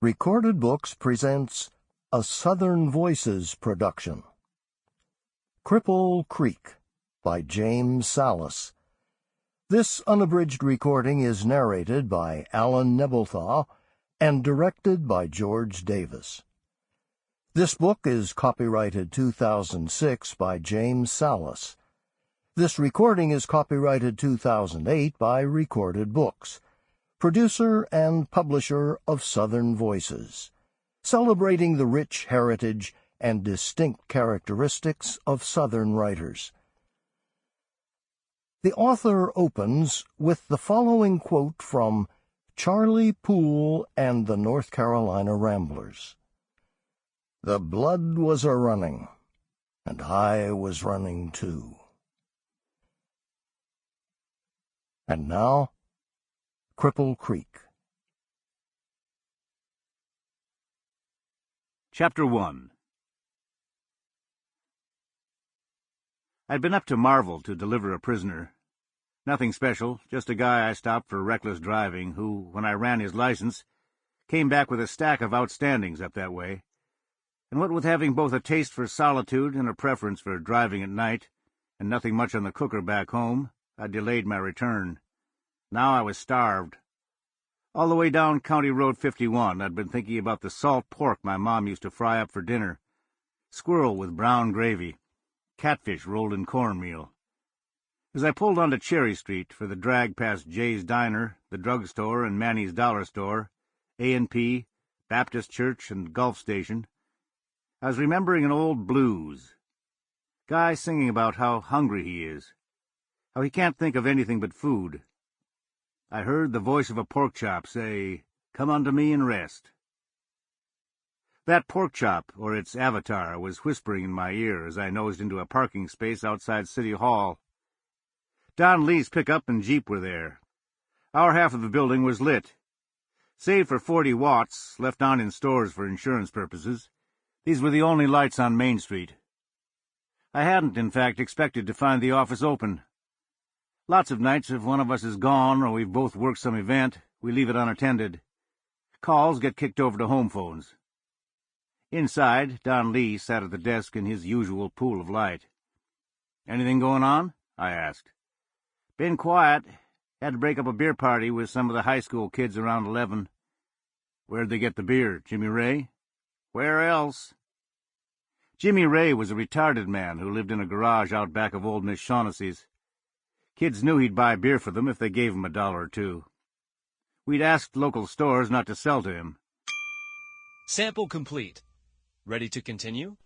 Recorded Books presents a Southern Voices production. Cripple Creek by James Sallis. This unabridged recording is narrated by Alan Nebelthau and directed by George Davis. This book is copyrighted 2006 by James Sallis. This recording is copyrighted 2008 by Recorded Books, producer and publisher of Southern Voices, celebrating the rich heritage and distinct characteristics of Southern writers. The author opens with the following quote from Charlie Poole and the North Carolina Ramblers. "The blood was a-running, and I was running too." And now, Cripple Creek. Chapter 1. I'd been up to Marvel to deliver a prisoner. Nothing special, just a guy I stopped for reckless driving who, when I ran his license, came back with a stack of outstandings up that way. And what with having both a taste for solitude and a preference for driving at night, and nothing much on the cooker back home, I delayed my return. Now I was starved. All the way down County Road 51, I'd been thinking about the salt pork my mom used to fry up for dinner, squirrel with brown gravy, catfish rolled in cornmeal. As I pulled onto Cherry Street for the drag past Jay's Diner, the drugstore, and Manny's Dollar Store, A&P, Baptist Church, and Gulf Station, I was remembering an old blues. Guy singing about how hungry he is, how he can't think of anything but food. I heard the voice of a pork chop say, "Come unto me and rest." That pork chop, or its avatar, was whispering in my ear as I nosed into a parking space outside City Hall. Don Lee's pickup and Jeep were there. Our half of the building was lit. Save for 40 watts, left on in stores for insurance purposes, these were the only lights on Main Street. I hadn't, in fact, expected to find the office open. Lots of nights, if one of us is gone or we've both worked some event, we leave it unattended. Calls get kicked over to home phones. Inside, Don Lee sat at the desk in his usual pool of light. "Anything going on?" I asked. "Been quiet. Had to break up a beer party with some of the high school kids around 11. "Where'd they get the beer, Jimmy Ray?" "Where else?" Jimmy Ray was a retarded man who lived in a garage out back of old Miss Shaughnessy's. Kids knew he'd buy beer for them if they gave him $1 or $2. We'd asked local stores not to sell to him. Sample complete. Ready to continue?